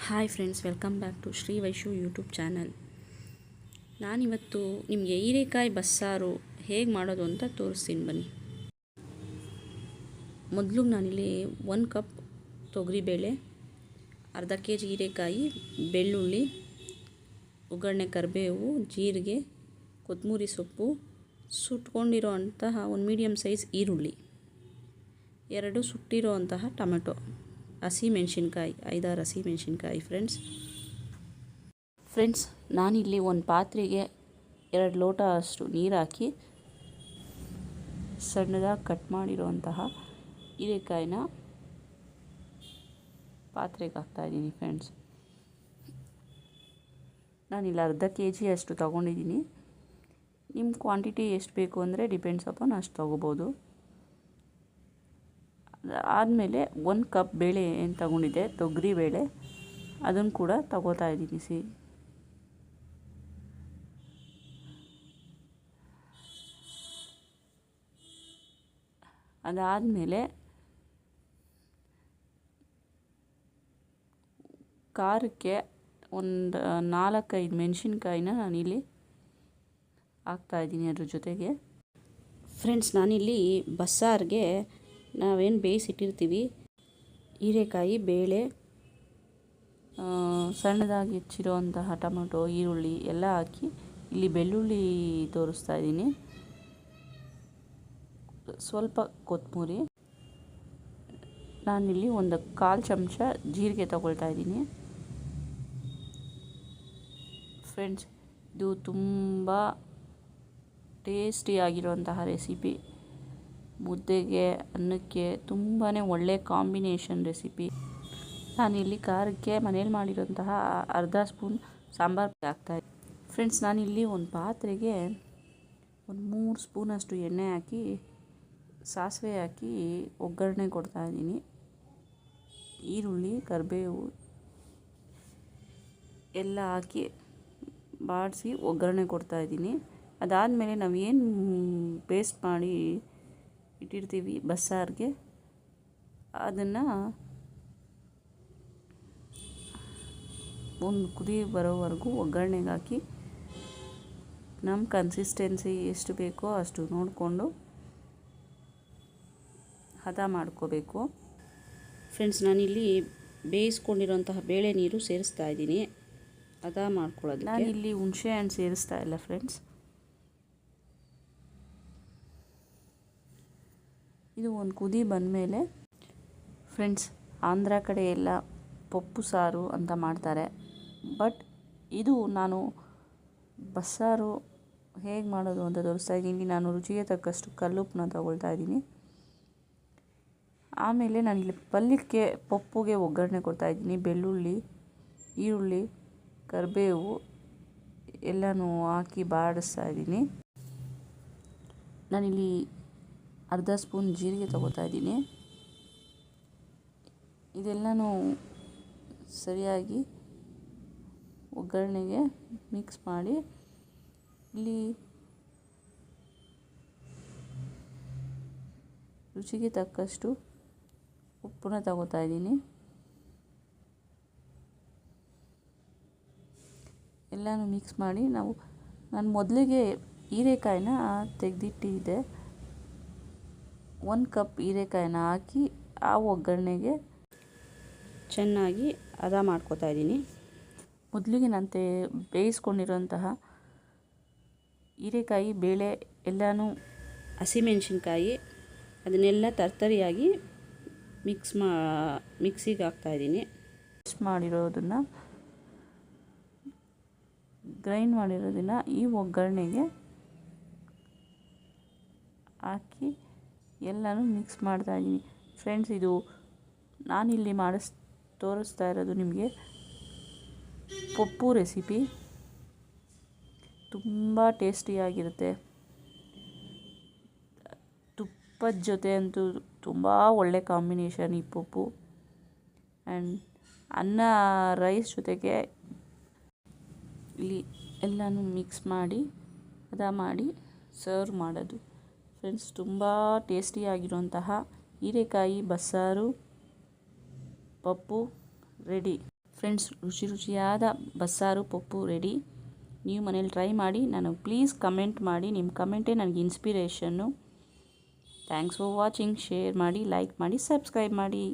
Hi friends, welcome back to Shri Vaishu YouTube channel. ನಾನಿವತ್ತು ನಿಮಗೆ ಹೀರೆಕಾಯಿ ಬಸ್ಸಾರು ಹೇಗೆ ಮಾಡೋದು ಅಂತ ತೋರಿಸ್ತೀನಿ ಬನ್ನಿ. ಮೊದಲು ನಾನಿಲ್ಲಿ 1 ಕಪ್ ತೊಗರಿಬೇಳೆ, ಅರ್ಧ ಕೆ ಜಿ ಹೀರೆಕಾಯಿ, ಬೆಳ್ಳುಳ್ಳಿ, ಒಗ್ಗರಣೆ ಕರಿಬೇವು, ಜೀರಿಗೆ, ಕೊತ್ತಂಬರಿ ಸೊಪ್ಪು, ಸುಟ್ಕೊಂಡಿರೋ ಅಂತಹ ಒಂದು ಮೀಡಿಯಮ್ ಸೈಜ್ ಈರುಳ್ಳಿ, 2 ಸುಟ್ಟಿರೋ ಅಂತಹ ಟೊಮೆಟೊ, ಹಸಿಮೆಣಸಿನ್ಕಾಯಿ 5-6 ಹಸಿಮೆಣಸಿನ್ಕಾಯಿ. ಫ್ರೆಂಡ್ಸ್ ನಾನಿಲ್ಲಿ ಒಂದು ಪಾತ್ರೆಗೆ 2 ಲೋಟ ಅಷ್ಟು ನೀರು ಹಾಕಿ ಸಣ್ಣದಾಗಿ ಕಟ್ ಮಾಡಿರೋಂತಹ ಹೀರೆಕಾಯಿನ ಪಾತ್ರೆಗೆ ಹಾಕ್ತಾಯಿದ್ದೀನಿ. ಫ್ರೆಂಡ್ಸ್ ನಾನಿಲ್ಲಿ ಅರ್ಧ ಕೆ ಜಿ ಅಷ್ಟು ತೊಗೊಂಡಿದ್ದೀನಿ. ನಿಮ್ಮ ಕ್ವಾಂಟಿಟಿ ಎಷ್ಟು ಬೇಕು ಅಂದರೆ ಡಿಪೆಂಡ್ಸ್ ಅಪಾನ್ ಅಷ್ಟು ತೊಗೋಬೋದು. ಆದಮೇಲೆ 1 ಕಪ್ ಬೇಳೆ ಏನು ತಗೊಂಡಿದ್ದೆ, ತೊಗರಿ ಬೇಳೆ, ಅದನ್ನು ಕೂಡ ತಗೋತಾ ಇದ್ದೀನಿ. ಅದಾದಮೇಲೆ ಖಾರಕ್ಕೆ ಒಂದು 4-5 ಮೆಣಸಿನ್ಕಾಯಿನ ನಾನಿಲ್ಲಿ ಹಾಕ್ತಾಯಿದ್ದೀನಿ ಅದ್ರ ಜೊತೆಗೆ. ಫ್ರೆಂಡ್ಸ್ ನಾನಿಲ್ಲಿ ಬಸ್ಸಾರಿಗೆ ನಾವೇನು ಬೇಯಿಸಿಟ್ಟಿರ್ತೀವಿ ಹೀರೆಕಾಯಿ, ಬೇಳೆ, ಸಣ್ಣದಾಗಿ ಹೆಚ್ಚಿರೋಂತಹ ಟೊಮೆಟೊ, ಈರುಳ್ಳಿ ಎಲ್ಲ ಹಾಕಿ ಇಲ್ಲಿ ಬೆಳ್ಳುಳ್ಳಿ ತೋರಿಸ್ತಾ ಇದ್ದೀನಿ, ಸ್ವಲ್ಪ ಕೊತ್ತಂಬರಿ, ನಾನಿಲ್ಲಿ ಒಂದು 1/4 ಚಮಚ ಜೀರಿಗೆ ತಗೊಳ್ತಾ ಇದ್ದೀನಿ. ಫ್ರೆಂಡ್ಸ್ ಇದು ತುಂಬ ಟೇಸ್ಟಿಯಾಗಿರುವಂತಹ ರೆಸಿಪಿ. ಮುದ್ದೆಗೆ, ಅನ್ನಕ್ಕೆ ತುಂಬಾ ಒಳ್ಳೆ ಕಾಂಬಿನೇಷನ್ ರೆಸಿಪಿ. ನಾನಿಲ್ಲಿ ಖಾರಕ್ಕೆ ಮನೇಲಿ ಮಾಡಿರೋಂತಹ ಅರ್ಧ ಸ್ಪೂನ್ ಸಾಂಬಾರು ಹಾಕ್ತಾಯಿದ್ದೀನಿ. ಫ್ರೆಂಡ್ಸ್ ನಾನಿಲ್ಲಿ ಒಂದು ಪಾತ್ರೆಗೆ ಒಂದು 3 ಸ್ಪೂನಷ್ಟು ಎಣ್ಣೆ ಹಾಕಿ ಸಾಸಿವೆ ಹಾಕಿ ಒಗ್ಗರಣೆ ಕೊಡ್ತಾಯಿದ್ದೀನಿ. ಈರುಳ್ಳಿ, ಕರಿಬೇವು ಎಲ್ಲ ಹಾಕಿ ಬಾಡಿಸಿ ಒಗ್ಗರಣೆ ಕೊಡ್ತಾಯಿದ್ದೀನಿ. ಅದಾದಮೇಲೆ ನಾವು ಏನು ಪೇಸ್ಟ್ ಮಾಡಿ ಇಟ್ಟಿರ್ತೀವಿ ಬಸ್ಸಾರಿಗೆ, ಅದನ್ನು ಒಂದು ಕುದಿ ಬರೋವರೆಗೂ ಒಗ್ಗರಣೆಗೆ ಹಾಕಿ ನಮ್ಮ ಕನ್ಸಿಸ್ಟೆನ್ಸಿ ಎಷ್ಟು ಬೇಕೋ ಅಷ್ಟು ನೋಡಿಕೊಂಡು ಹದ ಮಾಡ್ಕೋಬೇಕು. ಫ್ರೆಂಡ್ಸ್ ನಾನಿಲ್ಲಿ ಬೇಯಿಸ್ಕೊಂಡಿರೋಂತಹ ಬೇಳೆ ನೀರು ಸೇರಿಸ್ತಾ ಇದ್ದೀನಿ ಹದ ಮಾಡ್ಕೊಳ್ಳೋದು. ನಾನಿಲ್ಲಿ ಹುಣಸೆ ಹಣ್ಣು ಸೇರಿಸ್ತಾ ಇಲ್ಲ. ಫ್ರೆಂಡ್ಸ್ ಇದು ಒಂದು ಕುದಿ ಬಂದಮೇಲೆ, ಫ್ರೆಂಡ್ಸ್ ಆಂಧ್ರ ಕಡೆ ಎಲ್ಲ ಪಪ್ಪು ಸಾರು ಅಂತ ಮಾಡ್ತಾರೆ, ಬಟ್ ಇದು ನಾನು ಬಸ್ಸಾರು ಹೇಗೆ ಮಾಡೋದು ಅಂತ ತೋರಿಸ್ತಾ ಇದ್ದೀನಿ. ನಾನು ರುಚಿಗೆ ತಕ್ಕಷ್ಟು ಕಲ್ಲುಪ್ಪನ್ನ ತಗೊಳ್ತಾ ಇದ್ದೀನಿ. ಆಮೇಲೆ ನಾನಿಲ್ಲಿ ಪಲ್ಯಕ್ಕೆ ಪಪ್ಪುಗೆ ಒಗ್ಗರಣೆ ಕೊಡ್ತಾಯಿದ್ದೀನಿ. ಬೆಳ್ಳುಳ್ಳಿ, ಈರುಳ್ಳಿ, ಕರಿಬೇವು ಎಲ್ಲನೂ ಹಾಕಿ ಬಾಡಿಸ್ತಾ ಇದ್ದೀನಿ. ನಾನಿಲ್ಲಿ ಅರ್ಧ ಸ್ಪೂನ್ ಜೀರಿಗೆ ತಗೋತಾ ಇದ್ದೀನಿ. ಇದೆಲ್ಲನೂ ಸರಿಯಾಗಿ ಒಗ್ಗರಣೆಗೆ ಮಿಕ್ಸ್ ಮಾಡಿ ಇಲ್ಲಿ ರುಚಿಗೆ ತಕ್ಕಷ್ಟು ಉಪ್ಪನ್ನ ತಗೋತಾ ಇದ್ದೀನಿ. ಎಲ್ಲನೂ ಮಿಕ್ಸ್ ಮಾಡಿ ನಾನು ಮೊದಲಿಗೆ ಹೀರೆಕಾಯಿನ ತೆಗೆದಿಟ್ಟಿದ್ದೆ. 1 ಕಪ್ ಹೀರೆಕಾಯಿನ ಹಾಕಿ ಆ ಒಗ್ಗರಣೆಗೆ ಚೆನ್ನಾಗಿ ಹದ ಮಾಡ್ಕೋತಾ ಇದ್ದೀನಿ. ಮೊದಲಿಗೆ ನಾನು ಬೇಯಿಸ್ಕೊಂಡಿರೋಂತಹ ಹೀರೆಕಾಯಿ, ಬೇಳೆ ಎಲ್ಲನೂ ಹಸಿಮೆಣಸಿನ್ಕಾಯಿ ಅದನ್ನೆಲ್ಲ ತರ್ತರಿಯಾಗಿ ಮಿಕ್ಸಿಗೆ ಹಾಕ್ತಾಯಿದ್ದೀನಿ. ಮಿಕ್ಸ್ ಮಾಡಿರೋದನ್ನು ಗ್ರೈಂಡ್ ಮಾಡಿರೋದನ್ನು ಈ ಒಗ್ಗರಣೆಗೆ ಹಾಕಿ ಎಲ್ಲನೂ ಮಿಕ್ಸ್ ಮಾಡ್ತಾಯಿದ್ದೀನಿ. ಫ್ರೆಂಡ್ಸ್ ಇದು ನಾನಿಲ್ಲಿ ತೋರಿಸ್ತಾ ಇರೋದು ನಿಮಗೆ ಪಪ್ಪು ರೆಸಿಪಿ. ತುಂಬ ಟೇಸ್ಟಿಯಾಗಿರುತ್ತೆ. ತುಪ್ಪದ ಜೊತೆ ಅಂತೂ ತುಂಬ ಒಳ್ಳೆ ಕಾಂಬಿನೇಷನ್ ಈ ಪಪ್ಪು. ಆ್ಯಂಡ್ ಅನ್ನ, ರೈಸ್ ಜೊತೆಗೆ ಇಲ್ಲಿ ಎಲ್ಲನೂ ಮಿಕ್ಸ್ ಮಾಡಿ ಹದ ಮಾಡಿ ಸರ್ವ್ ಮಾಡೋದು. ಫ್ರೆಂಡ್ಸ್ ತುಂಬ ಟೇಸ್ಟಿಯಾಗಿರುವಂತಹ ಹೀರೆಕಾಯಿ ಬಸ್ಸಾರು ಪಪ್ಪು ರೆಡಿ. ಫ್ರೆಂಡ್ಸ್, ರುಚಿಯಾದ ಬಸ್ಸಾರು ಪಪ್ಪು ರೆಡಿ. ನೀವು ಮನೇಲಿ ಟ್ರೈ ಮಾಡಿ, ನನಗೆ ಪ್ಲೀಸ್ ಕಮೆಂಟ್ ಮಾಡಿ. ನಿಮ್ಮ ಕಮೆಂಟೇ ನನಗೆ inspiration. Thanks for watching. Share ಮಾಡಿ, ಲೈಕ್ ಮಾಡಿ, ಸಬ್ಸ್ಕ್ರೈಬ್ ಮಾಡಿ.